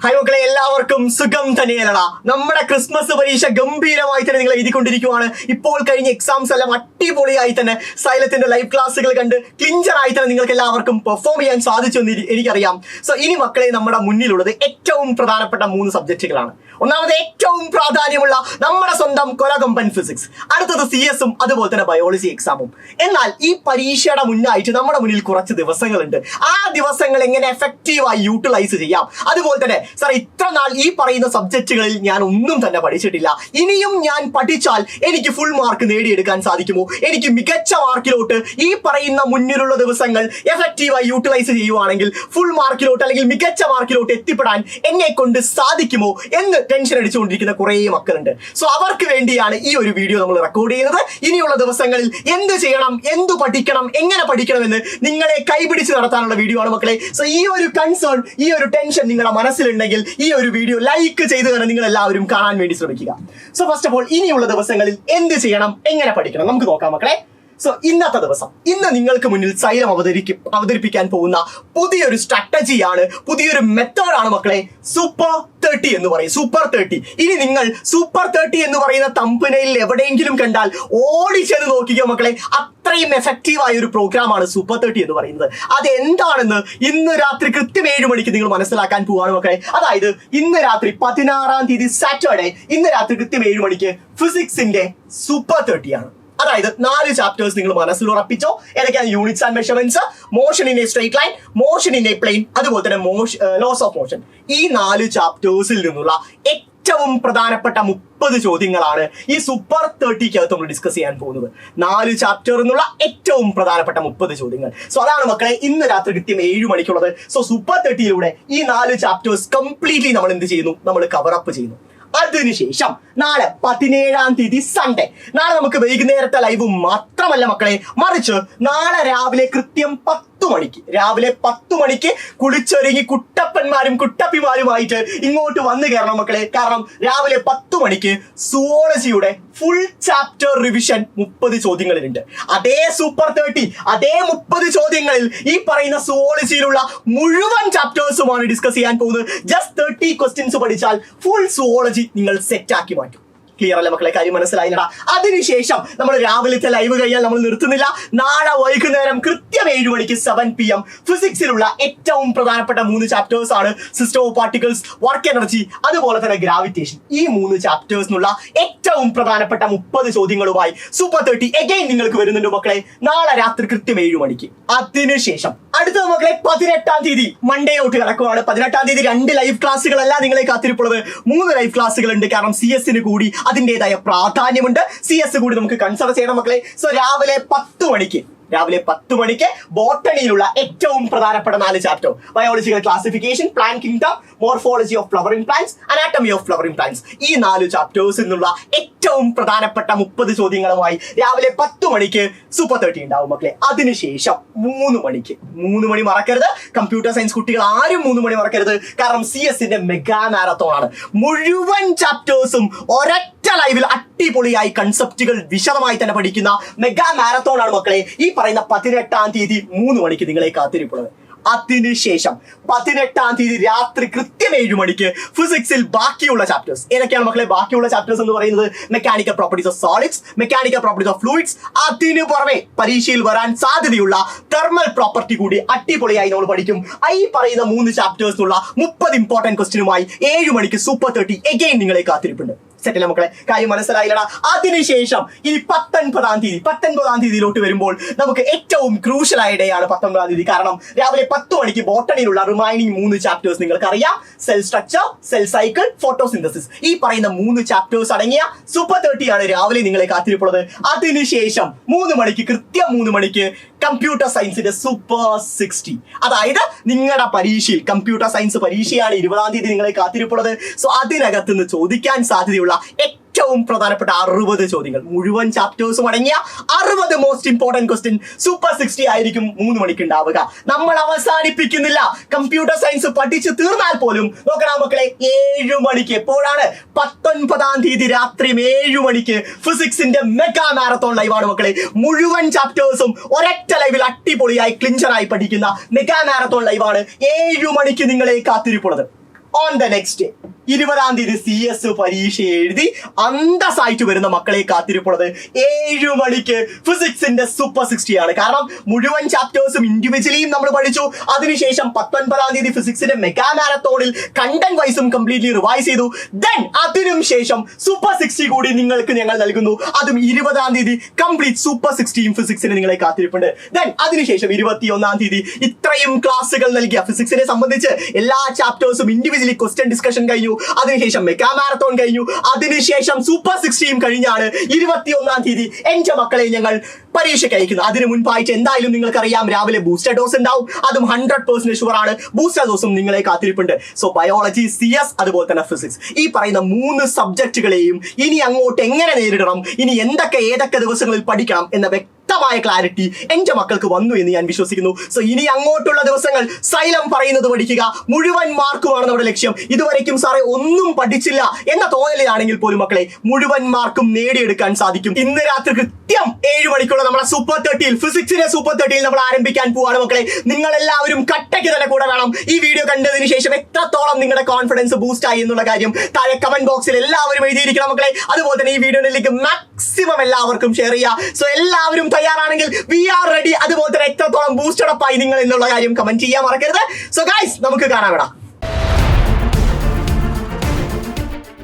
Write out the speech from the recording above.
Hi മക്കളെ, എല്ലാവർക്കും സുഖം തന്നെയല്ലടാ. നമ്മുടെ ക്രിസ്മസ് പരീക്ഷ ഗംഭീരമായി തന്നെ നിങ്ങൾ എഴുതിക്കൊണ്ടിരിക്കുവാണ്. ഇപ്പോൾ കഴിഞ്ഞ എക്സാംസ് എല്ലാം അടിപൊളിയായി തന്നെ സൈലത്തിന്റെ ലൈവ് ക്ലാസ്സുകൾ കണ്ട് ക്ലിഞ്ചറായി തന്നെ നിങ്ങൾക്ക് എല്ലാവർക്കും പെർഫോം ചെയ്യാൻ സാധിച്ചു എന്ന് എനിക്കറിയാം. സോ ഇനി മക്കളെ, നമ്മുടെ മുന്നിലുള്ളത് ഏറ്റവും പ്രധാനപ്പെട്ട 3 സബ്ജക്റ്റുകളാണ്. ഒന്നാമത് ഏറ്റവും പ്രാധാന്യമുള്ള നമ്മുടെ സ്വന്തം കൊലകൊമ്പൻ ഫിസിക്സ്, അടുത്തത് CS ഉം അതുപോലെ തന്നെ ബയോളജി എക്സാമും. എന്നാൽ ഈ പരീക്ഷയുടെ മുന്നായിട്ട് നമ്മുടെ മുന്നിൽ കുറച്ച് ദിവസങ്ങളുണ്ട്. ആ ദിവസങ്ങൾ എങ്ങനെ എഫക്റ്റീവായി യൂട്ടിലൈസ് ചെയ്യാം, അതുപോലെ തന്നെ സാർ ഇത്ര നാൾ ഈ പറയുന്ന സബ്ജക്റ്റുകളിൽ ഞാൻ ഒന്നും തന്നെ പഠിച്ചിട്ടില്ല, ഇനിയും ഞാൻ പഠിച്ചാൽ എനിക്ക് ഫുൾ മാർക്ക് നേടിയെടുക്കാൻ സാധിക്കുമോ, എനിക്ക് മികച്ച മാർക്കിലോട്ട് ഈ പറയുന്ന മുന്നിലുള്ള ദിവസങ്ങൾ എഫക്റ്റീവായി യൂട്ടിലൈസ് ചെയ്യുവാണെങ്കിൽ ഫുൾ മാർക്കിലോട്ട് അല്ലെങ്കിൽ മികച്ച മാർക്കിലോട്ട് എത്തിപ്പെടാൻ എന്നെ കൊണ്ട് സാധിക്കുമോ എന്ന് ടെൻഷൻ അടിച്ചുകൊണ്ടിരിക്കുന്ന കുറേ മക്കളുണ്ട്. സോ അവർക്ക് വേണ്ടിയാണ് ഈ ഒരു വീഡിയോ നമ്മൾ റെക്കോർഡ് ചെയ്യുന്നത്. ഇനിയുള്ള ദിവസങ്ങളിൽ എന്ത് ചെയ്യണം, എന്തു പഠിക്കണം, എങ്ങനെ പഠിക്കണമെന്ന് നിങ്ങളെ കൈപിടിച്ച് നടത്താനുള്ള വീഡിയോ ആണ് മക്കളെ. സോ ഈ ഒരു കൺസേൺ, ഈ ഒരു ടെൻഷൻ നിങ്ങളുടെ മനസ്സിലുണ്ടെങ്കിൽ ഈ ഒരു വീഡിയോ ലൈക്ക് ചെയ്ത് തന്നെ നിങ്ങൾ എല്ലാവരും കാണാൻ വേണ്ടി ശ്രമിക്കുക. സോ ഫസ്റ്റ് ഓഫ് ഓൾ, ഇനിയുള്ള ദിവസങ്ങളിൽ എന്ത് ചെയ്യണം, എങ്ങനെ പഠിക്കണം നമുക്ക് നോക്കാം മക്കളെ. സോ ഇന്നത്തെ ദിവസം, ഇന്ന് നിങ്ങൾക്ക് മുന്നിൽ സൈലം അവതരിപ്പിക്കാൻ പോകുന്ന പുതിയൊരു സ്ട്രാറ്റജിയാണ്, പുതിയൊരു മെത്തേഡാണ് മക്കളെ, സൂപ്പർ 30 എന്ന് പറയും. സൂപ്പർ 30. ഇനി നിങ്ങൾ സൂപ്പർ 30 എന്ന് പറയുന്ന തമ്പനയിൽ എവിടെയെങ്കിലും കണ്ടാൽ ഓടിച്ചെന്ന് നോക്കിക്കോ മക്കളെ. അത്രയും എഫക്റ്റീവായ ഒരു പ്രോഗ്രാമാണ് സൂപ്പർ 30 എന്ന് പറയുന്നത്. അത് എന്താണെന്ന് ഇന്ന് രാത്രി കൃത്യം 7 മണിക്ക് നിങ്ങൾ മനസ്സിലാക്കാൻ പോവാണ് മക്കളെ. അതായത് ഇന്ന് രാത്രി 16-ാം തീയതി സാറ്റർഡേ, ഇന്ന് രാത്രി കൃത്യം 7 മണിക്ക് ഫിസിക്സിന്റെ സൂപ്പർ 30 ആണ്. അതായത് 4 ചാപ്റ്റേഴ്സ് നിങ്ങൾ മനസ്സിൽ ഉറപ്പിച്ചോ. ഏതൊക്കെയാണ്? Units and measurements, motion in a straight line, motion in a plane, അതുപോലെ തന്നെ ലോസ് ഓഫ് മോഷൻ. ഈ 4 ചാപ്റ്റേഴ്സിൽ നിന്നുള്ള ഏറ്റവും പ്രധാനപ്പെട്ട 30 ചോദ്യങ്ങളാണ് ഈ സൂപ്പർ 30-കകത്ത് നമ്മൾ ഡിസ്കസ് ചെയ്യാൻ പോകുന്നത്. 4 ചാപ്റ്റർ എന്നുള്ള ഏറ്റവും പ്രധാനപ്പെട്ട 30 ചോദ്യങ്ങൾ. സോ അതാണ് മക്കളെ ഇന്ന് രാത്രി കൃത്യം 7 മണിക്കുള്ളത്. സോ സൂപ്പർ 30-യിലൂടെ ഈ 4 ചാപ്റ്റേഴ്സ് കംപ്ലീറ്റ്ലി നമ്മൾ എന്ത് ചെയ്യുന്നു? നമ്മൾ കവറപ്പ് ചെയ്യുന്നു. അതിനുശേഷം നാളെ 17-ാം തീയതി സൺഡേ, നാളെ നമുക്ക് വൈകുന്നേരത്തെ ലൈവ് മാത്രമല്ല മക്കളെ, മറിച്ച് നാളെ രാവിലെ കൃത്യം 10 മണിക്ക് കുളിച്ചൊരുങ്ങി കുട്ടപ്പന്മാരും കുട്ടപ്പിമാരുമായിട്ട് ഇങ്ങോട്ട് വന്നു കയറണം മക്കളെ. കാരണം രാവിലെ 10 മണിക്ക് സുവോളജിയുടെ ഫുൾ ചാപ്റ്റർ റിവിഷൻ 30 ചോദ്യങ്ങളിലുണ്ട്. അതേ സൂപ്പർ 30, അതേ 30 ചോദ്യങ്ങളിൽ ഈ പറയുന്ന സുവോളജിയിലുള്ള മുഴുവൻ ചാപ്റ്റേഴ്സുമാണ് ഡിസ്കസ് ചെയ്യാൻ പോകുന്നത്. ജസ്റ്റ് 30 ക്വസ്റ്റ്യൻസ് പഠിച്ചാൽ ഫുൾ സുവോളജി നിങ്ങൾ സെറ്റ് ആക്കി മാറ്റും. ക്ലിയർ അല്ലേ മക്കളെ? കാര്യം മനസ്സിലായില്ലടാ. അതിനുശേഷം നമ്മൾ രാവിലത്തെ ലൈവ് കഴിഞ്ഞാൽ നമ്മൾ നിർത്തുന്നില്ല. നാളെ വൈകുന്നേരം കൃത്യം 7 മണിക്ക് 7 PM ഫിസിക്സിലുള്ള ഏറ്റവും പ്രധാനപ്പെട്ട 3 ചാപ്റ്റേഴ്സ് ആണ് system of particles, work energy, അതുപോലെ തന്നെ ഗ്രാവിറ്റേഷൻ. ഈ 3 ചാപ്റ്റേഴ്സിനുള്ള ഏറ്റവും പ്രധാനപ്പെട്ട 30 ചോദ്യങ്ങളുമായി സൂപ്പർ 30 എഗൈൻ നിങ്ങൾക്ക് വരുന്നുണ്ട് മക്കളെ, നാളെ രാത്രി കൃത്യം 7 മണിക്ക്. അതിനുശേഷം അടുത്തത് മക്കളെ 18-ാം തീയതി മൺഡേയോട്ട് കിടക്കുവാണ്. 18-ാം തീയതി 2 ലൈവ് ക്ലാസ്സുകളല്ല നിങ്ങളെ കാത്തിരിപ്പുള്ളത്, 3 ലൈവ് ക്ലാസ്സുകളുണ്ട്. കാരണം CS കൂടി അതിൻ്റെതായ പ്രാധാന്യമുണ്ട്. CS കൂടി നമുക്ക് കൺസിഡർ ചെയ്യണം മക്കളെ. സോ രാവിലെ 10 മണിക്ക് ബോട്ടണിയിലുള്ള ഏറ്റവും പ്രധാനപ്പെട്ട 4 chapter, biological classification, plant kingdom, morphology of flowering plants, anatomy of flowering plants. ഈ 4 ചാപ്റ്റേഴ്സിൽ നിന്നുള്ള ഏറ്റവും പ്രധാനപ്പെട്ട 30 ചോദ്യങ്ങളുമായി രാവിലെ 10 മണിക്ക് സൂപ്പർ 30 ഉണ്ടാവും മക്കളെ. അതിനുശേഷം 3 മണി മറക്കരുത്. കമ്പ്യൂട്ടർ സയൻസ് കുട്ടികൾ ആരും 3 മണി മറക്കരുത്. കാരണം CS-ന്റെ മെഗാ മാരത്തോൺ ആണ്. മുഴുവൻ ചാപ്റ്റേഴ്സും ഒരൊറ്റ ലൈവിൽ അടിപൊളിയായി കൺസെപ്റ്റുകൾ വിശദമായി തന്നെ പഠിക്കുന്ന മെഗാ മാരത്തോൺ ആണ് മക്കളെ ഈ പറയുന്ന 18-ാം തീയതി 3 മണിക്ക് നിങ്ങളെ കാത്തിരിപ്പുള്ളത്. അതിനുശേഷം 18-ാം തീയതി രാത്രി കൃത്യം 7 മണിക്ക് ഫിസിക്സിൽ ബാക്കിയുള്ള ചാപ്റ്റേഴ്സ്. ഏതൊക്കെയാണ് മക്കളെ ബാക്കിയുള്ള ചാപ്റ്റേഴ്സ് എന്ന് പറയുന്നത്? Mechanical properties of solids, mechanical properties of fluids, അതിനു പുറമെ പരീക്ഷയിൽ വരാൻ സാധ്യതയുള്ള തെർമൽ പ്രോപ്പർട്ടി കൂടി അടിപൊളിയായി നമ്മൾ പഠിക്കും. ഈ പറയുന്ന 3 ചാപ്റ്റേഴ്സിനുള്ള 30 ഇമ്പോർട്ടന്റ് ക്വസ്റ്റ്യനുമായി 7 മണിക്ക് സൂപ്പർ 30 എഗൈൻ നിങ്ങളെ കാത്തിരിപ്പുണ്ട്. സെറ്റിലെ മക്കളെ? കാര്യം മനസ്സിലായില്ലടാ. അതിനുശേഷം ഇനി 19-ാം തീയതിയിലോട്ട് വരുമ്പോൾ നമുക്ക് ഏറ്റവും ക്രൂഷ്യൽ ആയ ഡേ ആണ് 19-ാം തീയതി. കാരണം രാവിലെ 10 മണിക്ക് ബോട്ടണിയിലുള്ള റിമൈനിങ് 3 ചാപ്റ്റേഴ്സ് നിങ്ങൾക്ക് അറിയാം. Cell structure, cell cycle, photosynthesis. ഈ പറയുന്ന 3 ചാപ്റ്റേഴ്സ് അടങ്ങിയ സൂപ്പർ 30 ആണ് രാവിലെ നിങ്ങളെ കാത്തിരിപ്പുള്ളത്. അതിനുശേഷം 3 മണിക്ക് കമ്പ്യൂട്ടർ സയൻസിന്റെ സൂപ്പർ 60. അതായത് നിങ്ങളുടെ പരീക്ഷയിൽ കമ്പ്യൂട്ടർ സയൻസ് പരീക്ഷയാണ് 20-ാം തീയതി നിങ്ങളെ കാത്തിരിപ്പുള്ളത്. സോ അതിനകത്ത് നിന്ന് ചോദിക്കാൻ സാധ്യതയുള്ള ഏറ്റവും പ്രധാനപ്പെട്ട 60 ചോദ്യങ്ങൾ, മുഴുവൻ ചാപ്റ്റേഴ്സും അടങ്ങിയ 60 മോസ്റ്റ് ഇമ്പോർട്ടന്റ് ക്വസ്റ്റ്യൻ സൂപ്പർ 60 ആയിരിക്കും 3 മണിക്ക് ഉണ്ടാവുക. നമ്മൾ അവസാനിപ്പിക്കുന്നില്ല. കമ്പ്യൂട്ടർ സയൻസ് പഠിച്ചു തീർന്നാൽ പോലും നോക്കണം മക്കളെ, 7 മണിക്ക് എപ്പോഴാണ്? 19-ാം തീയതി രാത്രി 7 മണിക്ക് ഫിസിക്സിന്റെ മെഗാ മാരത്തോൺ ലൈവാണ് മക്കളെ. മുഴുവൻ ചാപ്റ്റേഴ്സും ഒരൊറ്റ ലൈവിൽ അടിപൊളിയായി ക്ലിഞ്ചറായി പഠിക്കുന്ന മെഗാ മാരത്തോൺ ലൈവാണ് 7 മണിക്ക് നിങ്ങളെ കാത്തിരിപ്പുള്ളത്. ഓൺ ദ നെക്സ്റ്റ് 20-ാം തീയതി CS പരീക്ഷ എഴുതി അന്തസ്സായിട്ട് വരുന്ന മക്കളെ കാത്തിരിപ്പുള്ളത് 7 മണിക്ക് ഫിസിക്സിന്റെ സൂപ്പർ 60 ആണ്. കാരണം മുഴുവൻ ചാപ്റ്റേഴ്സും ഇൻഡിവിജ്വലിയും നമ്മൾ പഠിച്ചു. അതിനുശേഷം 19-ാം തീയതി ഫിസിക്സിന്റെ മെഗാ മാരത്തോണിൽ കണ്ടന്റ് വൈസും കംപ്ലീറ്റ്ലി റിവൈസ് ചെയ്തു. ദെൻ അതിനും ശേഷം സൂപ്പർ 60 കൂടി നിങ്ങൾക്ക് ഞങ്ങൾ നൽകുന്നു. അതും 20-ാം തീയതി കംപ്ലീറ്റ് സൂപ്പർ 60യും ഫിസിക്സിന് നിങ്ങളെ കാത്തിരിപ്പുണ്ട്. ദെൻ അതിനുശേഷം 21-ാം തീയതി ഇത്രയും ക്ലാസ്സുകൾ നൽകിയ ഫിസിക്സിനെ സംബന്ധിച്ച് എല്ലാ ചാപ്റ്റേഴ്സും ഇൻഡിവിജ്വലി ക്വസ്റ്റ്യൻ ഡിസ്കഷൻ കഴിഞ്ഞു. അതിനുശേഷം മെഗാ മാരത്തോൺ കഴിഞ്ഞു. അതിനുശേഷം സൂപ്പർ 60യും കഴിഞ്ഞാണ് 21-ാം തീയതി എന്റെ മക്കളെ ഞങ്ങൾ പരീക്ഷയ്ക്ക് അയക്കുന്നത്. അതിന് മുൻപായിട്ട് എന്തായാലും നിങ്ങൾക്കറിയാം രാവിലെ ബൂസ്റ്റർ ഡോസ് ഉണ്ടാവും. അതും 100% ഷുവർ ആണ്. ബൂസ്റ്റർ ഡോസും നിങ്ങളെ കാത്തിരിപ്പുണ്ട്. സോ ബയോളജി, CS, അതുപോലെ തന്നെ ഫിസിക്സ്, ഈ പറയുന്ന 3 സബ്ജക്റ്റുകളെയും ഇനി അങ്ങോട്ട് എങ്ങനെ നേരിടണം, ഇനി ഏതൊക്കെ ദിവസങ്ങളിൽ പഠിക്കണം എന്ന വ്യക്തമായ ക്ലാരിറ്റി എന്റെ മക്കൾക്ക് വന്നു എന്ന് ഞാൻ വിശ്വസിക്കുന്നു. സോ ഇനി അങ്ങോട്ടുള്ള ദിവസങ്ങൾ സൈലം പറയുന്നത് പഠിക്കുക. മുഴുവൻ മാർക്കുമാണ് നമ്മുടെ ലക്ഷ്യം. ഇതുവരെയ്ക്കും സാറേ ഒന്നും പഠിച്ചില്ല എന്ന തോന്നലിലാണെങ്കിൽ പോലും മക്കളെ മുഴുവൻ മാർക്കും നേടിയെടുക്കാൻ സാധിക്കും. ഇന്ന് രാത്രി കൃത്യം 7 മണിക്കുള്ള നമ്മുടെ സൂപ്പർ 30 ഫിസിക്സിന്റെ സൂപ്പർ 30 നമ്മൾ ആരംഭിക്കാൻ പോവാണ് മക്കളെ. നിങ്ങൾ എല്ലാവരും കട്ടയ്ക്ക് തന്നെ കൂടെ വേണം. ഈ വീഡിയോ കണ്ടതിന് ശേഷം എത്രത്തോളം നിങ്ങളുടെ കോൺഫിഡൻസ് ബൂസ്റ്റ് ആയി എന്നുള്ള കാര്യം താഴെ കമന്റ് ബോക്സിൽ എല്ലാവരും എഴുതിയിരിക്കണം മക്കളെ. അതുപോലെ തന്നെ ഈ വീഡിയോയിലേക്ക് മാക്സിമം എല്ലാവർക്കും ഷെയർ ചെയ്യുക. സോ എല്ലാവരും തയ്യാറാണെങ്കിൽ വി ആർ റെഡി. അതുപോലെ തന്നെ എത്രത്തോളം ബൂസ്റ്റഡ് അപ്പ് ആയി നിങ്ങൾ എന്നുള്ള കാര്യം കമന്റ് ചെയ്യാൻ മറക്കരുത്. സോ ഗൈസ് നമുക്ക് കാണാം.